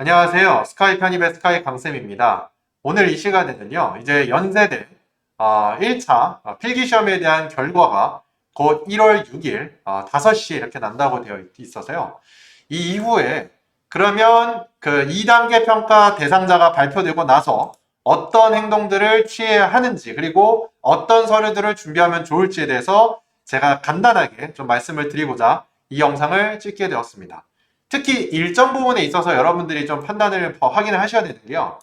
안녕하세요. 스카이 편입의 스카이 강쌤입니다. 오늘 이 시간에는요, 이제 연세대 1차 필기시험에 대한 결과가 곧 1월 6일 5시에 이렇게 난다고 되어 있어서요. 이 이후에 그러면 그 2단계 평가 대상자가 발표되고 나서 어떤 행동들을 취해야 하는지, 그리고 어떤 서류들을 준비하면 좋을지에 대해서 제가 간단하게 좀 말씀을 드리고자 이 영상을 찍게 되었습니다. 특히 일정 부분에 있어서 여러분들이 좀 판단을 확인을 하셔야 되는데요.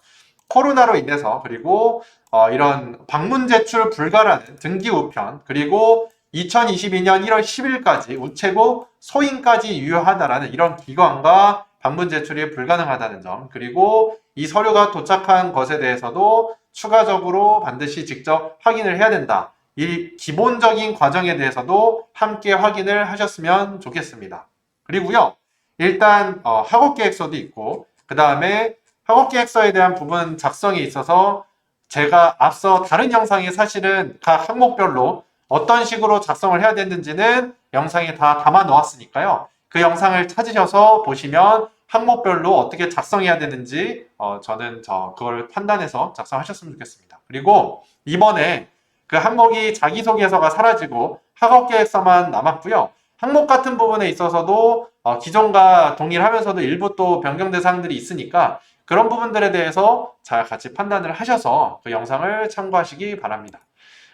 코로나로 인해서, 그리고 이런 방문 제출 불가라는 등기 우편, 그리고 2022년 1월 10일까지 우체국 소인까지 유효하다라는 이런 기관과 방문 제출이 불가능하다는 점, 그리고 이 서류가 도착한 것에 대해서도 추가적으로 반드시 직접 확인을 해야 된다. 이 기본적인 과정에 대해서도 함께 확인을 하셨으면 좋겠습니다. 그리고요, 일단 학업계획서도 있고, 그 다음에 학업계획서에 대한 부분 작성에 있어서 제가 앞서 다른 영상에 사실은 각 항목별로 어떤 식으로 작성을 해야 되는지는 영상에 다 담아 놓았으니까요. 그 영상을 찾으셔서 보시면 항목별로 어떻게 작성해야 되는지 저는 그걸 판단해서 작성하셨으면 좋겠습니다. 그리고 이번에 그 항목이 자기소개서가 사라지고 학업계획서만 남았고요. 항목 같은 부분에 있어서도 기존과 동일하면서도 일부 또 변경된 사항들이 있으니까 그런 부분들에 대해서 잘 같이 판단을 하셔서 그 영상을 참고하시기 바랍니다.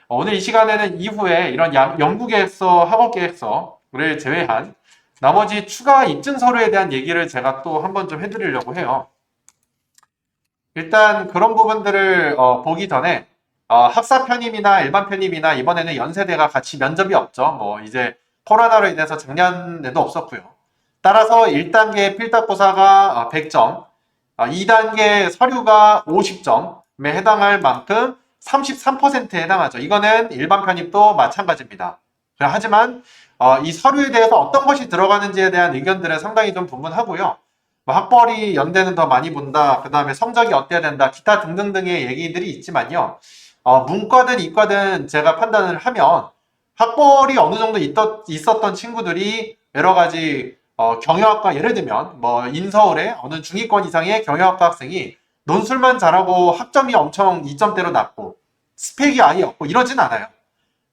오늘 이 시간에는 이후에 이런 연구계획서, 학업계획서를 제외한 나머지 추가 입증 서류에 대한 얘기를 제가 또 한번 좀 해드리려고 해요. 일단 그런 부분들을 보기 전에 학사 편입이나 일반 편입이나 이번에는 연세대가 같이 면접이 없죠. 뭐 이제 코로나로 인해서 작년에도 없었고요. 따라서 1단계 필답고사가 100점, 2단계 서류가 50점에 해당할 만큼 33%에 해당하죠. 이거는 일반 편입도 마찬가지입니다. 하지만 이 서류에 대해서 어떤 것이 들어가는지에 대한 의견들은 상당히 좀 분분하고요. 뭐 학벌이 연대는 더 많이 본다, 그 다음에 성적이 어때야 된다, 기타 등등등의 얘기들이 있지만요. 문과든 이과든 제가 판단을 하면 학벌이 어느 정도 있었던 친구들이 여러 가지 경영학과, 예를 들면 뭐 인서울의 어느 중위권 이상의 경영학과 학생이 논술만 잘하고 학점이 엄청 2점대로 낮고 스펙이 아예 없고 이러진 않아요.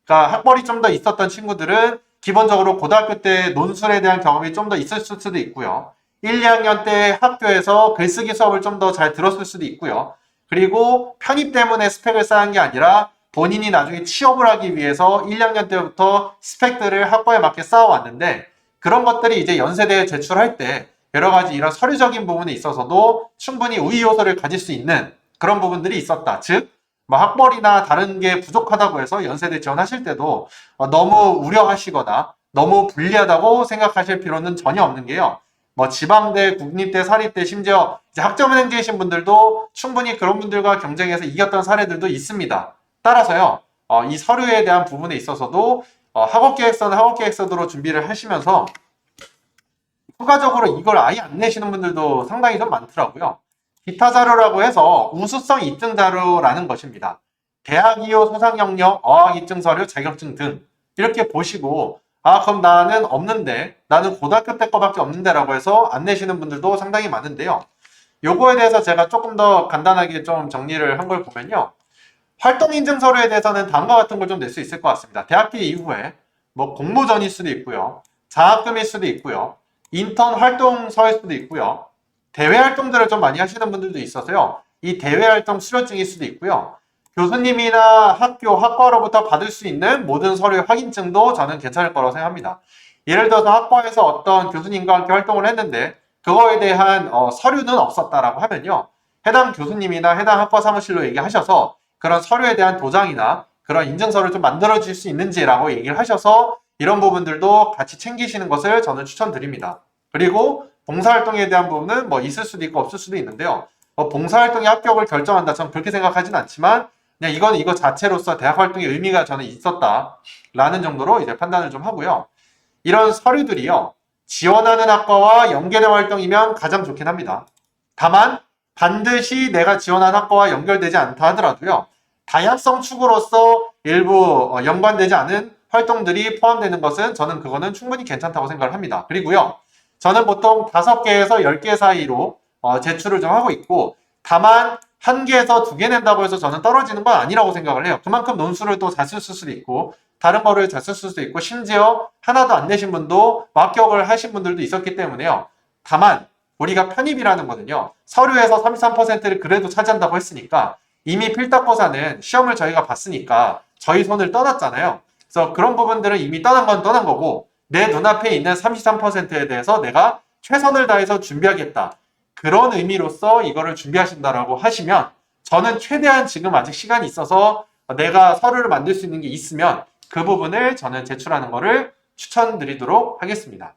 그러니까 학벌이 좀 더 있었던 친구들은 기본적으로 고등학교 때 논술에 대한 경험이 좀 더 있을 수도 있고요. 1, 2학년 때 학교에서 글쓰기 수업을 좀 더 잘 들었을 수도 있고요. 그리고 편입 때문에 스펙을 쌓은 게 아니라 본인이 나중에 취업을 하기 위해서 1, 2학년 때부터 스펙들을 학과에 맞게 쌓아왔는데, 그런 것들이 이제 연세대에 제출할 때 여러 가지 이런 서류적인 부분에 있어서도 충분히 우위 요소를 가질 수 있는 그런 부분들이 있었다. 즉, 뭐 학벌이나 다른 게 부족하다고 해서 연세대 지원하실 때도 너무 우려하시거나 너무 불리하다고 생각하실 필요는 전혀 없는 게요. 뭐 지방대, 국립대, 사립대, 심지어 이제 학점은행제이신 분들도 충분히 그런 분들과 경쟁해서 이겼던 사례들도 있습니다. 따라서요, 이 서류에 대한 부분에 있어서도 학업계획서는 학업계획서대로 준비를 하시면서 추가적으로 이걸 아예 안 내시는 분들도 상당히 좀 많더라고요. 기타 자료라고 해서 우수성 입증 자료라는 것입니다. 대학 이후 소상 영역, 어학 입증 서류, 자격증 등 이렇게 보시고, 그럼 나는 없는데, 나는 고등학교 때 거밖에 없는데 라고 해서 안 내시는 분들도 상당히 많은데요. 요거에 대해서 제가 조금 더 간단하게 좀 정리를 한 걸 보면요. 활동 인증 서류에 대해서는 다음과 같은 걸 좀 낼 수 있을 것 같습니다. 대학비 이후에 뭐 공모전일 수도 있고요. 장학금일 수도 있고요. 인턴 활동서일 수도 있고요. 대외 활동들을 좀 많이 하시는 분들도 있어서요. 이 대외 활동 수료증일 수도 있고요. 교수님이나 학교, 학과로부터 받을 수 있는 모든 서류 확인증도 저는 괜찮을 거라고 생각합니다. 예를 들어서 학과에서 어떤 교수님과 함께 활동을 했는데 그거에 대한 서류는 없었다라고 하면요. 해당 교수님이나 해당 학과 사무실로 얘기하셔서 그런 서류에 대한 도장이나 그런 인증서를 좀 만들어 줄 수 있는지라고 얘기를 하셔서 이런 부분들도 같이 챙기시는 것을 저는 추천드립니다. 그리고 봉사활동에 대한 부분은 뭐 있을 수도 있고 없을 수도 있는데요. 봉사활동의 합격을 결정한다. 저는 그렇게 생각하진 않지만 그냥 이건 이거 자체로서 대학 활동의 의미가 저는 있었다라는 정도로 이제 판단을 좀 하고요. 이런 서류들이요. 지원하는 학과와 연계된 활동이면 가장 좋긴 합니다. 다만 반드시 내가 지원한 학과와 연결되지 않다 하더라도요. 다양성 축으로서 일부 연관되지 않은 활동들이 포함되는 것은 저는 그거는 충분히 괜찮다고 생각을 합니다. 그리고요. 저는 보통 5개에서 10개 사이로 제출을 좀 하고 있고, 다만 1개에서 2개 낸다고 해서 저는 떨어지는 건 아니라고 생각을 해요. 그만큼 논술을 또 잘 쓸 수도 있고 다른 거를 잘 쓸 수도 있고 심지어 하나도 안 내신 분도 합격을 하신 분들도 있었기 때문에요. 다만 우리가 편입이라는 거는요. 서류에서 33%를 그래도 차지한다고 했으니까 이미 필답고사는 시험을 저희가 봤으니까 저희 손을 떠났잖아요. 그래서 그런 부분들은 이미 떠난 건 떠난 거고 내 눈앞에 있는 33%에 대해서 내가 최선을 다해서 준비하겠다. 그런 의미로서 이거를 준비하신다라고 하시면 저는 최대한 지금 아직 시간이 있어서 내가 서류를 만들 수 있는 게 있으면 그 부분을 저는 제출하는 거를 추천드리도록 하겠습니다.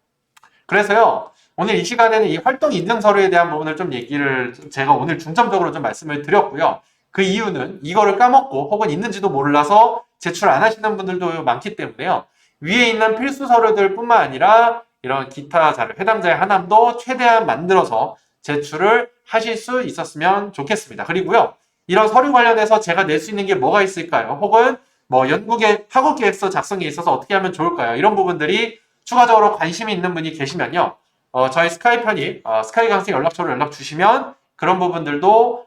그래서요, 오늘 이 시간에는 이 활동 인증 서류에 대한 부분을 좀 얘기를 제가 오늘 중점적으로 좀 말씀을 드렸고요. 그 이유는 이거를 까먹고 혹은 있는지도 몰라서 제출 안 하시는 분들도 많기 때문에요. 위에 있는 필수 서류들 뿐만 아니라 이런 기타 자료, 해당 자의 하남도 최대한 만들어서 제출을 하실 수 있었으면 좋겠습니다. 그리고요, 이런 서류 관련해서 제가 낼 수 있는 게 뭐가 있을까요? 혹은 뭐 연구계 학업 계획서 작성에 있어서 어떻게 하면 좋을까요? 이런 부분들이 추가적으로 관심이 있는 분이 계시면요. 저희 스카이 편입, 스카이 강생 연락처로 연락 주시면 그런 부분들도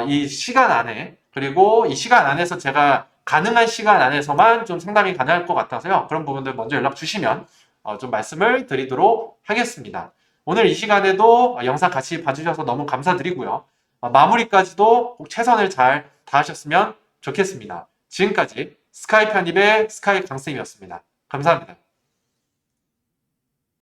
이 시간 안에 그리고 이 시간 안에서 제가 가능한 시간 안에서만 좀 상담이 가능할 것 같아서요. 그런 부분들 먼저 연락 주시면 좀 말씀을 드리도록 하겠습니다. 오늘 이 시간에도 영상 같이 봐주셔서 너무 감사드리고요. 마무리까지도 꼭 최선을 잘 다하셨으면 좋겠습니다. 지금까지 스카이 편입의 스카이 강쌤이었습니다. 감사합니다.